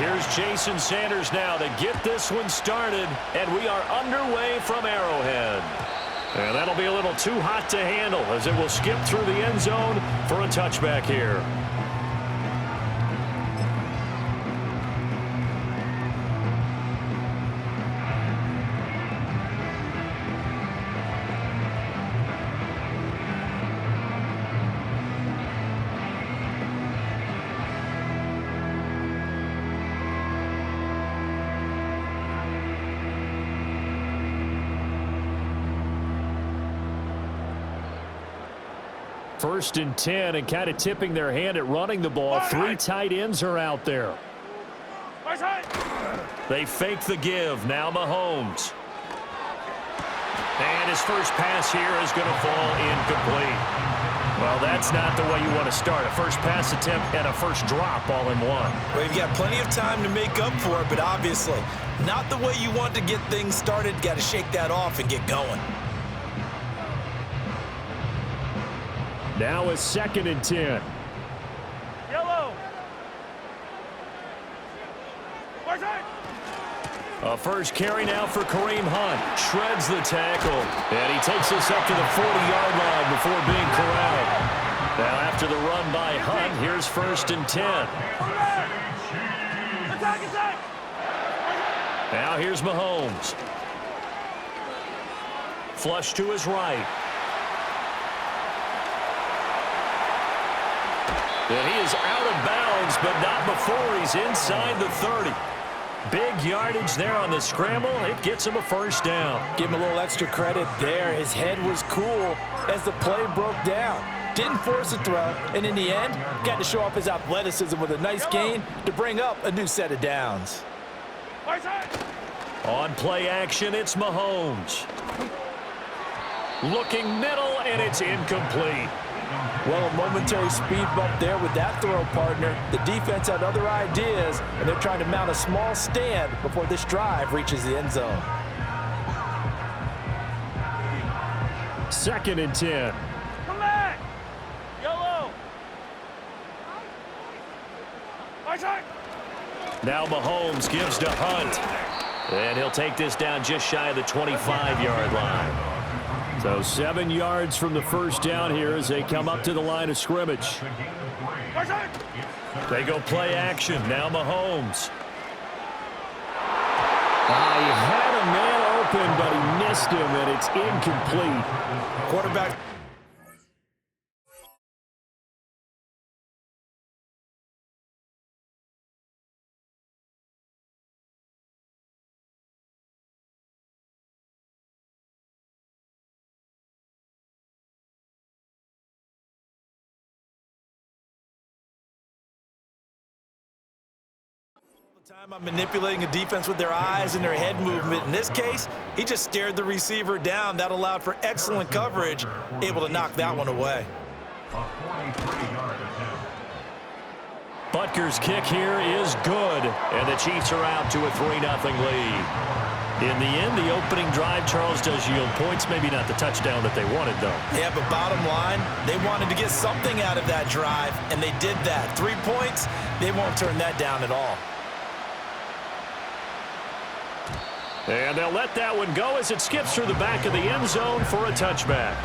Here's Jason Sanders now to get this one started, and we are underway from Arrowhead. And that'll be a little too hot to handle as it will skip through the end zone for a touchback here. First and 10, and kind of tipping their hand at running the ball. Three tight ends are out there. They fake the give. Now Mahomes. And his first pass here is going to fall incomplete. Well, that's not the way you want to start. A first pass attempt and a first drop all in one. Well, you've got plenty of time to make up for it, but obviously not the way you want to get things started. Got to shake that off and get going. Now a second and 10. Yellow. A first carry now for Kareem Hunt. Shreds the tackle. And he takes us up to the 40-yard line before being corralled. Now after the run by Hunt, here's first and 10. Attack. Now here's Mahomes. Flush to his right. And he is out of bounds, but not before he's inside the 30. Big yardage there on the scramble. It gets him a first down. Give him a little extra credit there. His head was cool as the play broke down. Didn't force a throw, and in the end, got to show off his athleticism with a nice gain to bring up a new set of downs. On play action, it's Mahomes. Looking middle, and it's incomplete. Well, a momentary speed bump there with that throw partner. The defense had other ideas, and they're trying to mount a small stand before this drive reaches the end zone. Second and 10. Come back. Yellow. Now Mahomes gives to Hunt. And he'll take this down just shy of the 25-yard line. So 7 yards from the first down here as they come up to the line of scrimmage. They go play action. Now Mahomes. He had a man open, but he missed him, and it's incomplete. Quarterback. Time I'm manipulating a defense with their eyes and their head movement. In this case, he just stared the receiver down. That allowed for excellent coverage, able to knock that one away. Butker's kick here is good, and the Chiefs are out to a 3-0 lead. In the end, the opening drive, Charles, does yield points. Maybe not the touchdown that they wanted, though. Yeah, but bottom line, they wanted to get something out of that drive, and they did that. 3 points, they won't turn that down at all. And they'll let that one go as it skips through the back of the end zone for a touchback.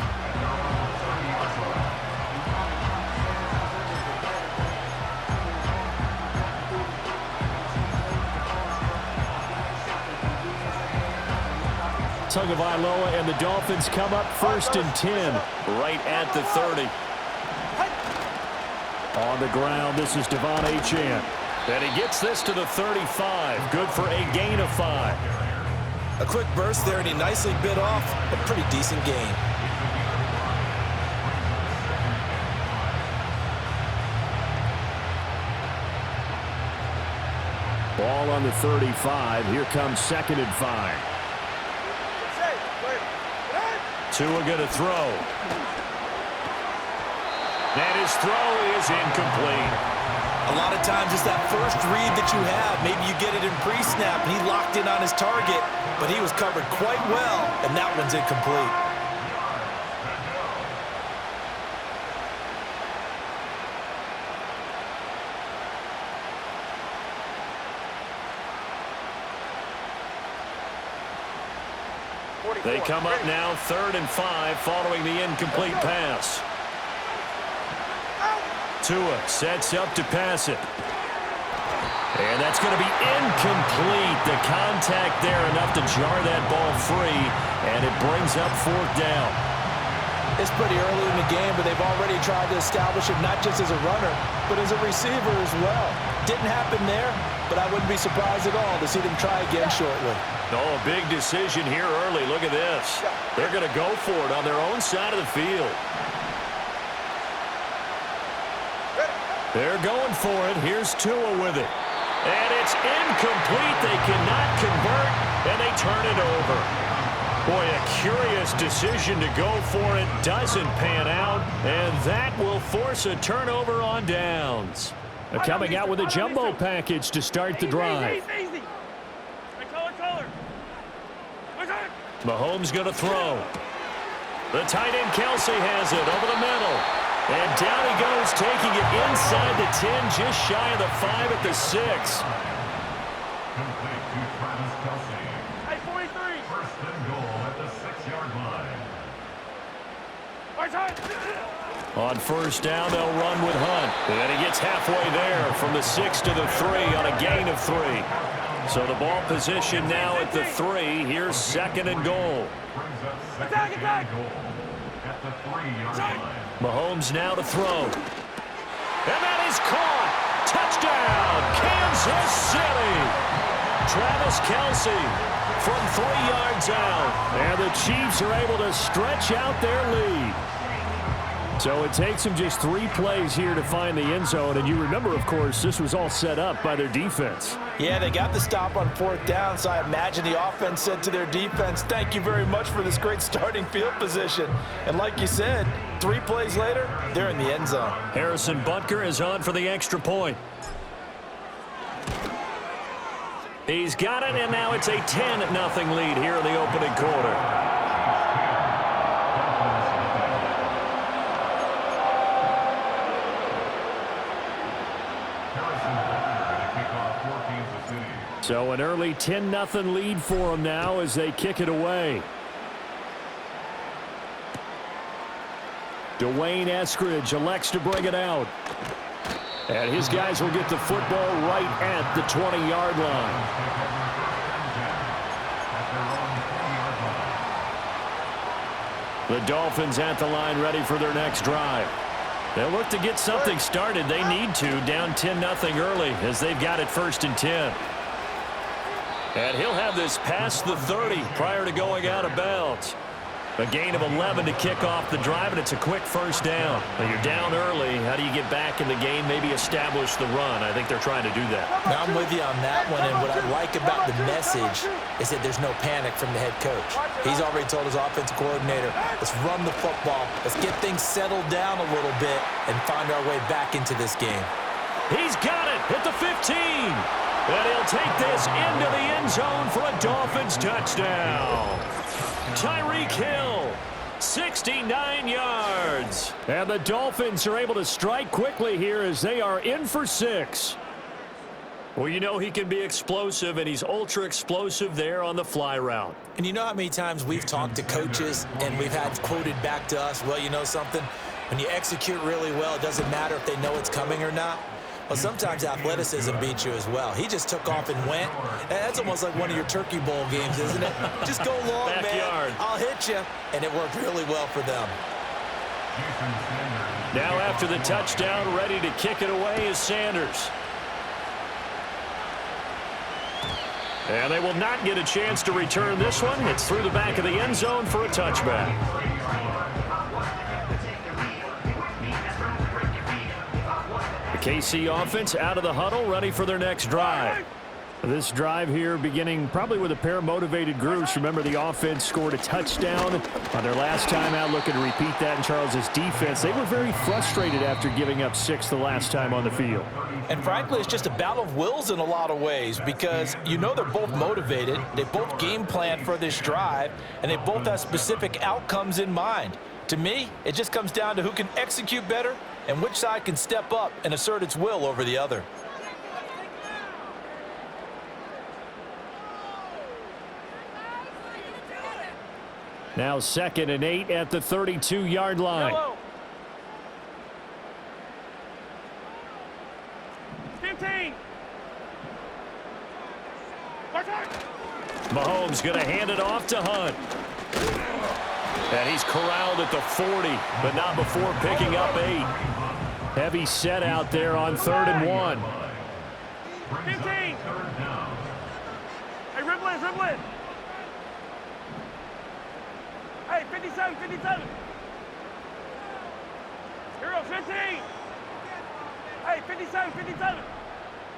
Tagovailoa and the Dolphins come up first and 10 right at the 30. On the ground, this is Devon Achane. And he gets this to the 35. Good for a gain of 5. A quick burst there, and he nicely bit off a pretty decent gain. Ball on the 35. Here comes second and 5. Tua going to throw. And his throw is incomplete. A lot of times it's that first read that you have. Maybe you get it in pre-snap, and he locked in on his target, but he was covered quite well, and that one's incomplete. They come up now 3rd and 5 following the incomplete pass. Tua sets up to pass it. And that's going to be incomplete. The contact there enough to jar that ball free, and it brings up 4th down. It's pretty early in the game, but they've already tried to establish it not just as a runner, but as a receiver as well. Didn't happen there, but I wouldn't be surprised at all to see them try again shortly. Oh, a big decision here early. Look at this. They're going to go for it on their own side of the field. They're going for it. Here's Tua with it. And it's incomplete. They cannot convert, and they turn it over. Boy, a curious decision to go for it. Doesn't pan out, and that will force a turnover on downs. Coming out with a jumbo package to start the drive. Easy. Color. Mahomes going to throw. The tight end Kelsey has it over the middle. And down he goes, taking it inside the 10, just shy of the 5 at the 6. Complete to Travis Kelsey. Hey, 43. First and goal at the 6-yard line. On first down, they'll run with Hunt. And he gets halfway there from the 6 to the 3 on a gain of 3. So the ball position now at the 3. Here's 2nd and goal. Brings up second and goal at the 3-yard line. Mahomes now to throw. And that is caught. Touchdown, Kansas City. Travis Kelsey from 3 yards out. And the Chiefs are able to stretch out their lead. So it takes them just 3 plays here to find the end zone. And you remember, of course, this was all set up by their defense. Yeah, they got the stop on 4th down, so I imagine the offense said to their defense, thank you very much for this great starting field position. And like you said, 3 plays later, they're in the end zone. Harrison Butker is on for the extra point. He's got it, and now it's a 10-0 lead here in the opening quarter. So an early 10-0 lead for them now as they kick it away. Dwayne Eskridge elects to bring it out. And his guys will get the football right at the 20-yard line. The Dolphins at the line ready for their next drive. They'll look to get something started. They need to, down 10-0 early as they've got it 1st and 10. And he'll have this past the 30 prior to going out of bounds. A gain of 11 to kick off the drive, and it's a quick 1st down. When you're down early, how do you get back in the game, maybe establish the run? I think they're trying to do that. Now, I'm with you on that one, and what I like about the message is that there's no panic from the head coach. He's already told his offensive coordinator, let's run the football, let's get things settled down a little bit and find our way back into this game. He's got it at the 15. And he'll take this into the end zone for a Dolphins touchdown. Tyreek Hill, 69 yards. And the Dolphins are able to strike quickly here as they are in for 6. Well, you know he can be explosive, and he's ultra explosive there on the fly route. And you know how many times we've talked to coaches and we've had quoted back to us, well, you know something? When you execute really well, it doesn't matter if they know it's coming or not. Well, sometimes athleticism beats you as well. He just took off and went. That's almost like one of your Turkey Bowl games, isn't it? Just go long, Backyard. man. I'll hit you. And it worked really well for them. Now after the touchdown, ready to kick it away is Sanders. And they will not get a chance to return this one. It's through the back of the end zone for a touchback. The KC offense out of the huddle, ready for their next drive. This drive here beginning probably with a pair of motivated groups. Remember, the offense scored a touchdown on their last time out, looking to repeat that in Charles's defense. They were very frustrated after giving up 6 the last time on the field. And frankly, it's just a battle of wills in a lot of ways because you know they're both motivated. They both game plan for this drive, and they both have specific outcomes in mind. To me, it just comes down to who can execute better and which side can step up and assert its will over the other. Now 2nd and 8 at the 32-yard line. Yellow. 15. Mahomes going to hand it off to Hunt. And he's corralled at the 40, but not before picking up 8. Heavy set out there on 3rd and 1. 15. Hey, dribble in. Hey, 57. Hero, 15. Hey, 57.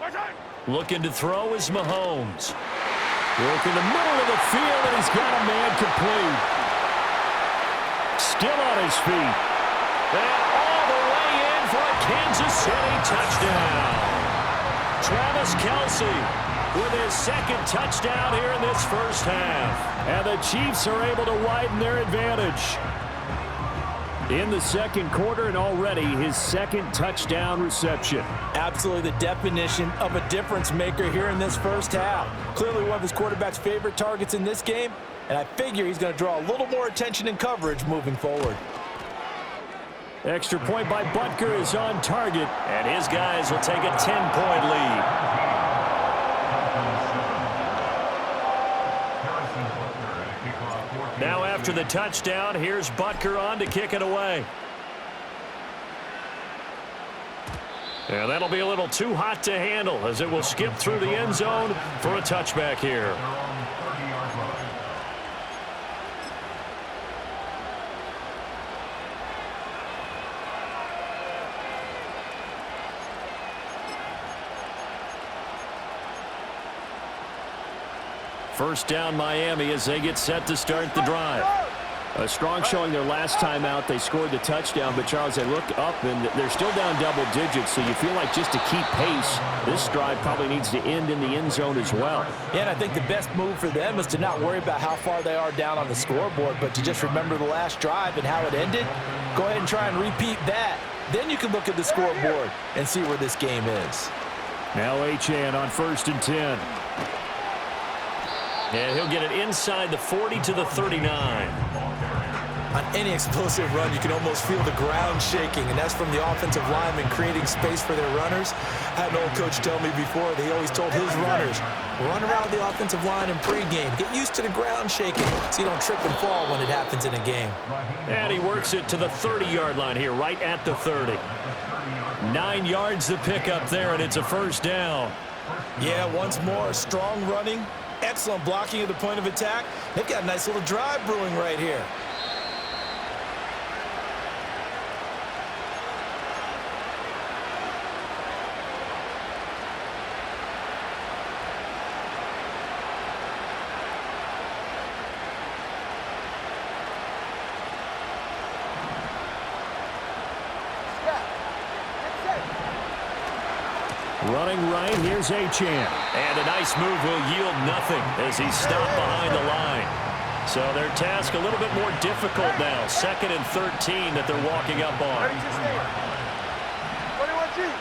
Watch out. Looking to throw is Mahomes. Work in the middle of the field, and he's got a man complete. Still on his feet. And all the way in for a Kansas City touchdown. Travis Kelce with his 2nd touchdown here in this first half. And the Chiefs are able to widen their advantage. In the 2nd quarter, and already his 2nd touchdown reception. Absolutely the definition of a difference maker here in this first half. Clearly one of his quarterback's favorite targets in this game, and I figure he's going to draw a little more attention and coverage moving forward. Extra point by Butker is on target, and his guys will take a 10-point lead. Now after the touchdown, here's Butker on to kick it away. And that'll be a little too hot to handle as it will skip through the end zone for a touchback here. First down Miami as they get set to start the drive. A strong showing their last time out. They scored the touchdown, but Charles, they look up and they're still down double digits, so you feel like just to keep pace, this drive probably needs to end in the end zone as well. Yeah, and I think the best move for them is to not worry about how far they are down on the scoreboard, but to just remember the last drive and how it ended. Go ahead and try and repeat that. Then you can look at the scoreboard and see where this game is. Now Achane on 1st and 10. And he'll get it inside the 40 to the 39. On any explosive run, you can almost feel the ground shaking, and that's from the offensive linemen creating space for their runners. I had an old coach tell me before, they always told his runners, run around the offensive line in pregame. Get used to the ground shaking so you don't trip and fall when it happens in a game. And he works it to the 30-yard line here, right at the 30. 9 yards to pick up there, and it's a first down. Yeah, once more, strong running, excellent blocking at the point of attack. They've got a nice little drive brewing right here. Running right, here's Achane. And a nice move will yield nothing as he's stopped behind the line. So their task a little bit more difficult now. 2nd and 13 that they're walking up on. 21G.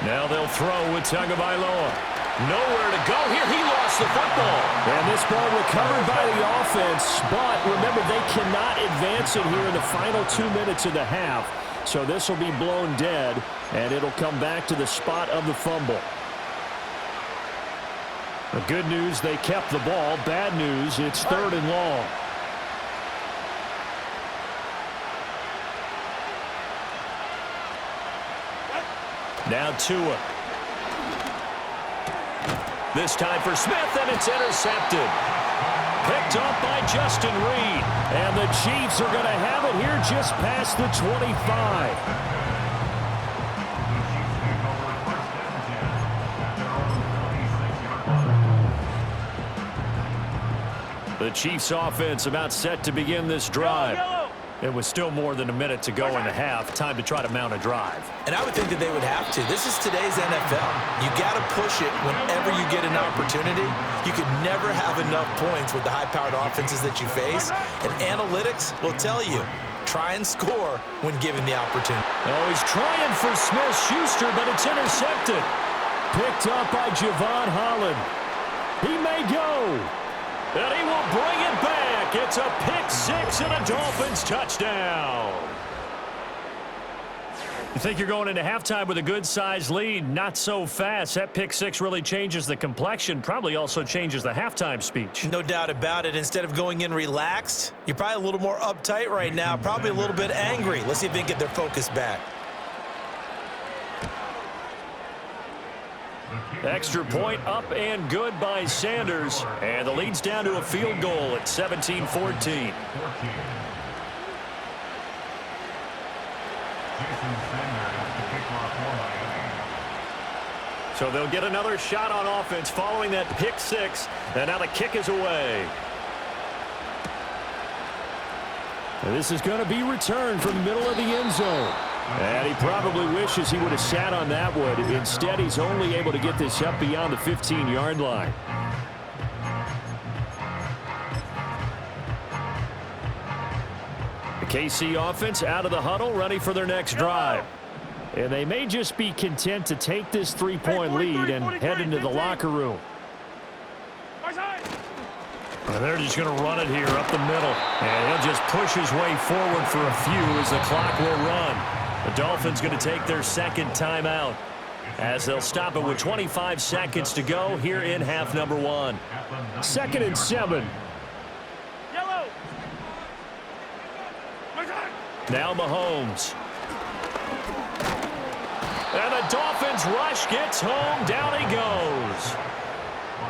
Now they'll throw with Tagovailoa. Nowhere to go here. He lost the football. And this ball recovered by the offense. But remember, they cannot advance it here in the final 2 minutes of the half. So this will be blown dead, and it'll come back to the spot of the fumble. The good news, they kept the ball. Bad news, it's 3rd and long. Now Tua. This time for Smith, and it's intercepted. Picked up by Justin Reed. And the Chiefs are going to have it here just past the 25. The Chiefs offense about set to begin this drive. It was still more than a minute to go in the half. Time to try to mount a drive. And I would think that they would have to. This is today's NFL. You got to push it whenever you get an opportunity. You can never have enough points with the high-powered offenses that you face. And analytics will tell you, try and score when given the opportunity. Oh, he's trying for Smith-Schuster, but it's intercepted. Picked up by Javon Holland. He may go. And he will bring it back. It's a pick six and a Dolphins touchdown. You think you're going into halftime with a good-sized lead? Not so fast. That pick six really changes the complexion, probably also changes the halftime speech. No doubt about it. Instead of going in relaxed, you're probably a little more uptight right now, probably a little bit angry. Let's see if they can get their focus back. Extra point up and good by Sanders. And the lead's down to a field goal at 17-14. So they'll get another shot on offense following that pick six. And now the kick is away. And this is going to be returned from the middle of the end zone. And he probably wishes he would have sat on that one. Instead, he's only able to get this up beyond the 15-yard line. The KC offense out of the huddle, ready for their next drive. And they may just be content to take this three-point lead and head into the locker room. And they're just going to run it here up the middle. And he'll just push his way forward for a few as the clock will run. The Dolphins going to take their second timeout as they'll stop it with 25 seconds to go here in half number one. 2nd and 7. Yellow. Now Mahomes. And the Dolphins rush gets home. Down he goes.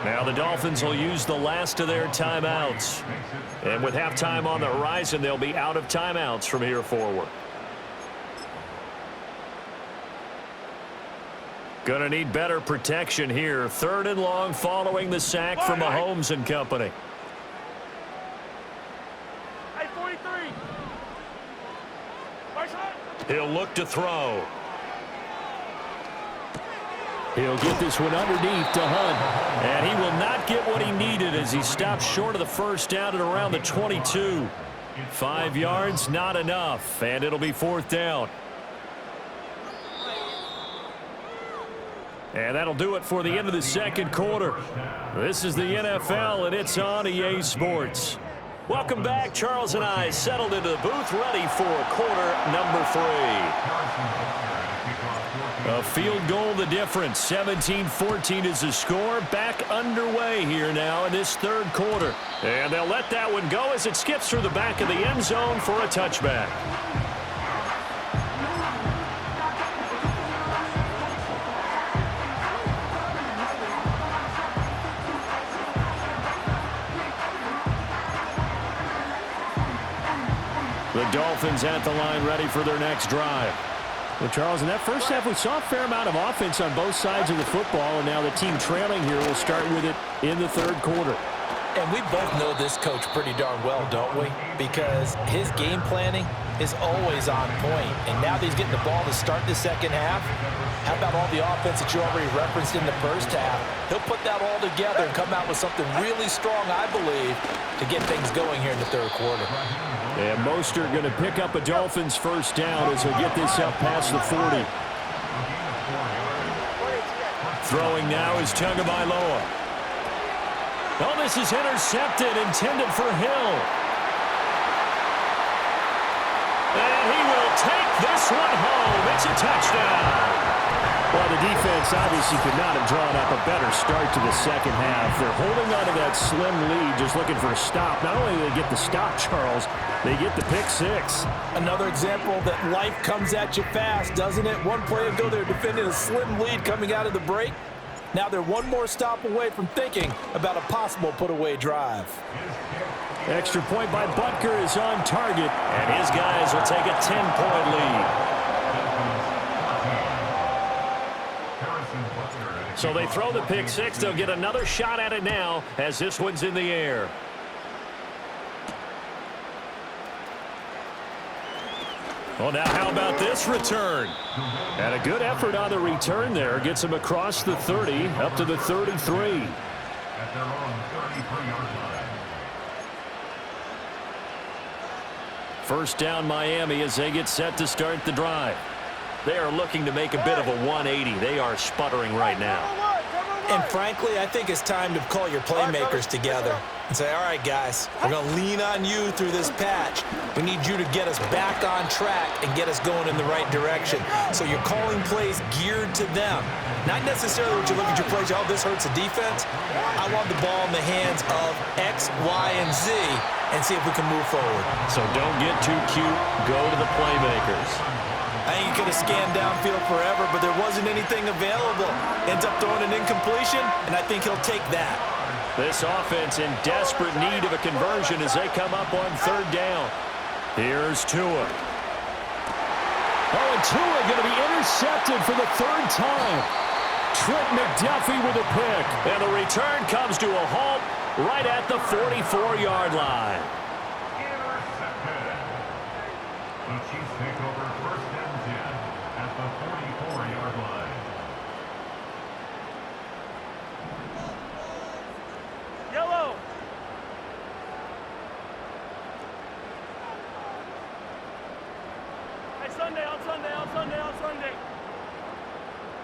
Now the Dolphins will use the last of their timeouts. And with halftime on the horizon, they'll be out of timeouts from here forward. Going to need better protection here. 3rd and long following the sack from Mahomes and company. Hey, 43. He'll look to throw. He'll get this one underneath to Hunt. And he will not get what he needed as he stops short of the first down at around the 22. 5 yards, not enough. And it'll be 4th down. And that'll do it for the end of the second quarter. This is the NFL, and it's on EA Sports. Welcome back. Charles and I settled into the booth, ready for quarter number 3. A field goal the difference. 17-14 is the score. Back underway here now in this third quarter. And they'll let that one go as it skips through the back of the end zone for a touchback. The Dolphins at the line, ready for their next drive. Well, Charles, in that first half, we saw a fair amount of offense on both sides of the football, and now the team trailing here will start with it in the third quarter. And we both know this coach pretty darn well, don't we? Because his game planning is always on point. And now that he's getting the ball to start the second half, how about all the offense that you already referenced in the first half? He'll put that all together and come out with something really strong, I believe, to get things going here in the third quarter. And Mostert going to pick up a Dolphins first down as he'll get this up past the 40. Throwing now is Tagovailoa. Oh, this is intercepted, intended for Hill. And he will take this one home. It's a touchdown. Well, the defense obviously could not have drawn up a better start to the second half. They're holding on to that slim lead, just looking for a stop. Not only do they get the stop, Charles, they get the pick six. Another example that life comes at you fast, doesn't it? One play ago, they were defending a slim lead coming out of the break. Now they're one more stop away from thinking about a possible put-away drive. Extra point by Butker is on target, and his guys will take a 10-point lead. So they throw the pick six. They'll get another shot at it now as this one's in the air. Well, now how about this return? And a good effort on the return there. Gets him across the 30, up to the 33. At their own 33-yard line. First down Miami as they get set to start the drive. They are looking to make a bit of a 180. They are sputtering right now. And frankly, I think it's time to call your playmakers together. and say, all right, guys, we're going to lean on you through this patch. We need you to get us back on track and get us going in the right direction. So you're calling plays geared to them. Not necessarily what you look at your plays, oh, this hurts the defense. I want the ball in the hands of X, Y, and Z and see if we can move forward. So don't get too cute. Go to the playmakers. I think he could have scanned downfield forever, but there wasn't anything available. Ends up throwing an incompletion, and I think he'll take that. This offense in desperate need of a conversion as they come up on third down. Here's Tua. Oh, and Tua going to be intercepted for the third time. Trent McDuffie with a pick. And the return comes to a halt right at the 44-yard line. Intercepted. The Chiefs take over first and 10 at the 44-yard line. Yellow. Hey, Sunday, on Sunday, on Sunday, on Sunday.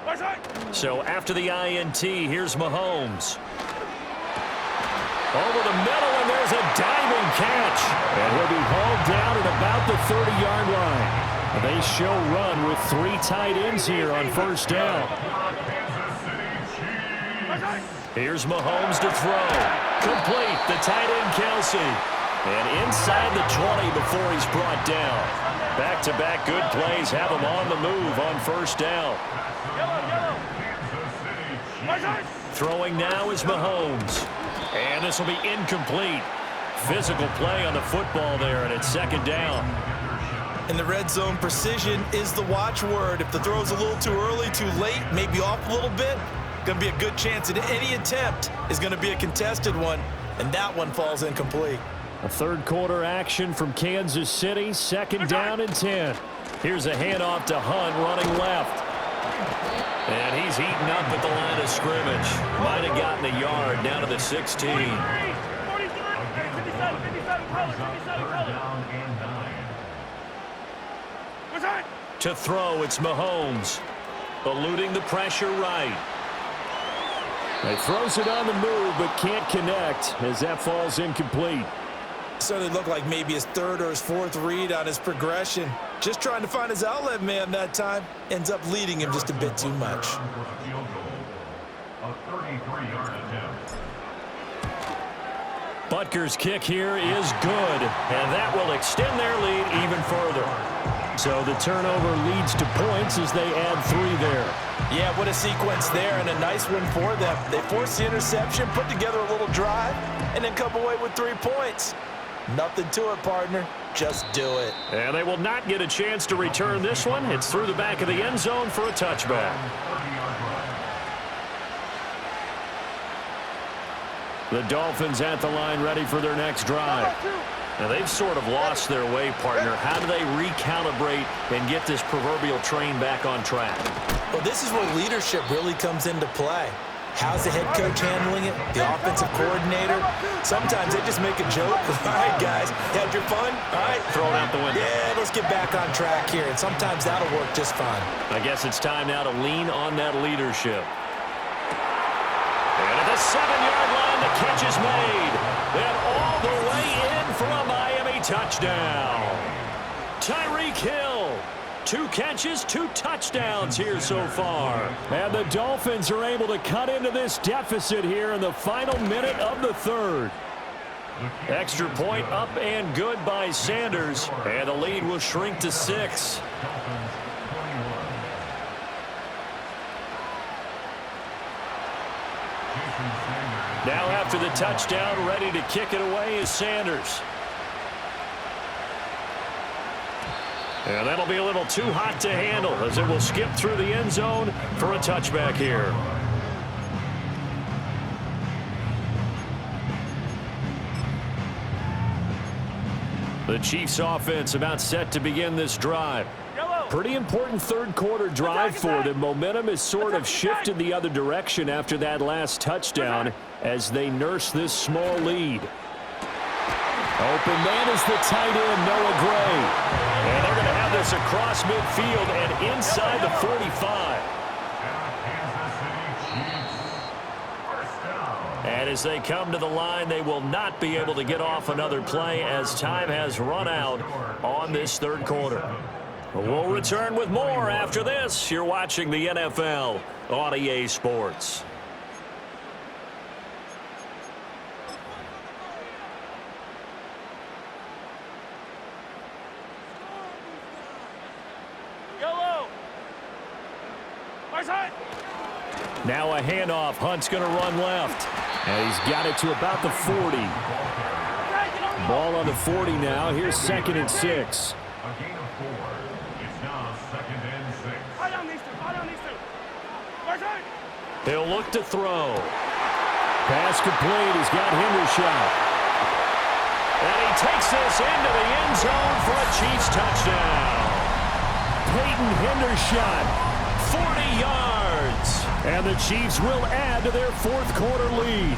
Watch right. So after the INT, here's Mahomes. Over the middle, and there's a diving catch. And he'll be hauled down at about the 30-yard line. They show run with 3 tight ends here on first down. Here's Mahomes to throw. Complete, the tight end Kelsey. And inside the 20 before he's brought down. Back-to-back good plays have him on the move on first down. Throwing now is Mahomes. And this will be incomplete. Physical play on the football there, and it's second down. In the red zone, precision is the watchword. If the throw's a little too early, too late, maybe off a little bit, going to be a good chance that any attempt is going to be a contested one, and that one falls incomplete. A third quarter action from Kansas City, second down and 10. Here's a handoff to Hunt running left. And he's heating up at the line of scrimmage. Might have gotten a yard down to the 16. 43, 57, 57 colors, 57 colors. Watch right. To throw, it's Mahomes. Eluding the pressure right. He throws it on the move, but can't connect as that falls incomplete. Certainly looked like maybe his third or his fourth read on his progression. Just trying to find his outlet man that time. Ends up leading him just a bit too much. A 33-yard attempt. Butker's kick here is good, and that will extend their lead even further. So the turnover leads to points as they add 3 there. Yeah, what a sequence there, and a nice one for them. They force the interception, put together a little drive, and then come away with 3 points. Nothing to it, partner. Just do it. And they will not get a chance to return this one. It's through the back of the end zone for a touchback. The Dolphins at the line ready for their next drive. Now, they've sort of lost their way, partner. How do they recalibrate and get this proverbial train back on track? Well, this is where leadership really comes into play. How's the head coach handling it? The offensive coordinator? Sometimes they just make a joke. All right, guys, had your fun? All right. Throw it out the window. Yeah, let's get back on track here. And sometimes that'll work just fine. I guess it's time now to lean on that leadership. And at the 7-yard line, the catch is made. And all the way in for a Miami touchdown. Tyreek Hill. 2 catches, 2 touchdowns here so far. And the Dolphins are able to cut into this deficit here in the final minute of the third. Extra point up and good by Sanders. And the lead will shrink to 6. Now after the touchdown, ready to kick it away is Sanders. And that'll be a little too hot to handle as it will skip through the end zone for a touchback here. The Chiefs offense about set to begin this drive. Pretty important third quarter drive for them. Momentum has sort of shifted the other direction after that last touchdown as they nurse this small lead. Open man is the tight end, Noah Gray. And they're going to have this across midfield and inside the 45. And And as they come to the line, they will not be able to get off another play as time has run out on this third quarter. We'll return with more after this. You're watching the NFL on EA Sports. Yellow. Now a handoff. Hunt's going to run left. And he's got it to about the 40. Ball on the 40 now. Here's 2nd and 6. A gain of 4. It's now 2nd and 6. I don't need to. He'll look to throw. Pass complete. He's got Hendershot. And he takes this into the end zone for a Chiefs touchdown. Peyton Hendershot, 40 yards. And the Chiefs will add to their fourth quarter lead.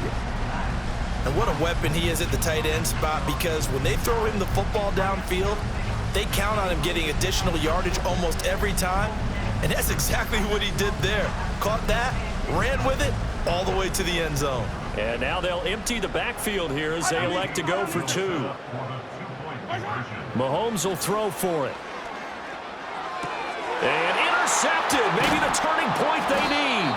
And what a weapon he is at the tight end spot, because when they throw him the football downfield, they count on him getting additional yardage almost every time. And that's exactly what he did there. Caught that, ran with it, all the way to the end zone. And now they'll empty the backfield here as they elect to go for 2. Mahomes will throw for it. And intercepted. Maybe the turning point they need.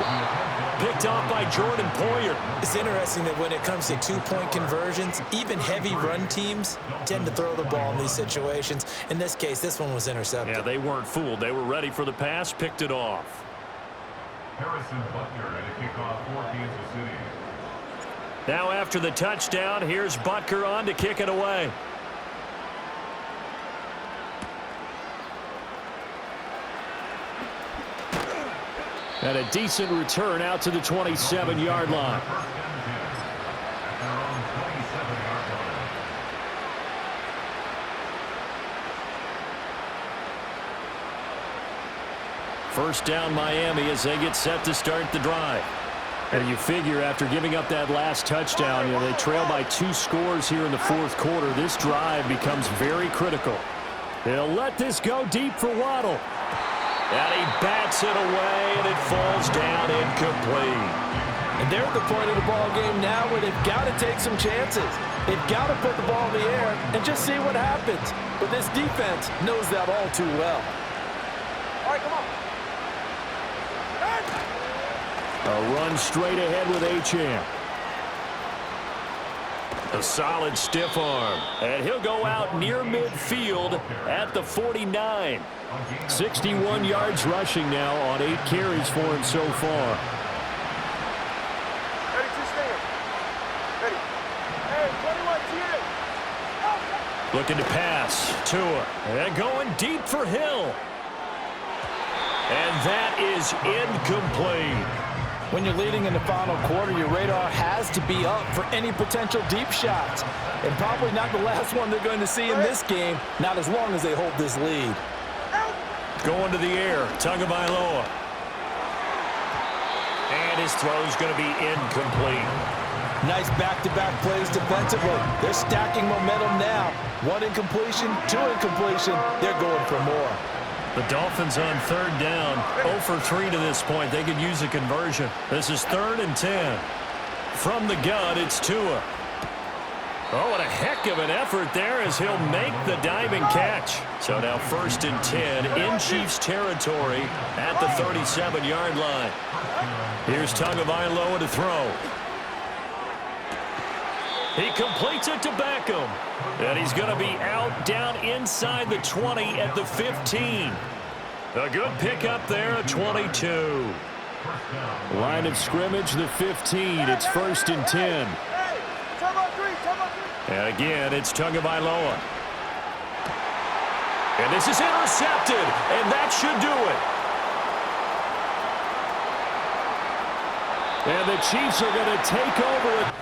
Picked off by Jordan Poyer. It's interesting that when it comes to two-point conversions, even heavy run teams tend to throw the ball in these situations. In this case, this one was intercepted. Yeah, they weren't fooled. They were ready for the pass, picked it off. Harrison Butker at a kickoff for Kansas City. Now after the touchdown, here's Butker on to kick it away. And a decent return out to the 27-yard line. First down Miami as they get set to start the drive. And you figure after giving up that last touchdown, they trail by 2 scores here in the fourth quarter. This drive becomes very critical. They'll let this go deep for Waddle. And he bats it away, and it falls down incomplete. And they're at the point of the ball game now where they've got to take some chances. They've got to put the ball in the air and just see what happens. But this defense knows that all too well. All right, come on. A run straight ahead with Achane. A solid stiff arm. And he'll go out near midfield at the 49. 61 yards rushing now on 8 carries for him so far. Ready to stand. Ready. Hey, 21, 10. Looking to pass. Tua. And going deep for Hill. And that is incomplete. When you're leading in the final quarter, your radar has to be up for any potential deep shots. And probably not the last one they're going to see in this game, not as long as they hold this lead. Going to the air, Tagovailoa. And his throw's going to be incomplete. Nice back-to-back plays defensively. They're stacking momentum now. 1 incompletion, 2 incompletion. They're going for more. The Dolphins on 3rd down, 0 for 3 to this point. They could use a conversion. This is 3rd and 10. From the gun, it's Tua. Oh, what a heck of an effort there as he'll make the diving catch. So now 1st and 10 in Chiefs territory at the 37-yard line. Here's Tagovailoa to throw. He completes it to Beckham. And he's going to be out down inside the 20 at the 15. A good pickup there at 22. Line of scrimmage, the 15. It's 1st and 10. And again, it's Tagovailoa. And this is intercepted, and that should do it. And the Chiefs are going to take over it.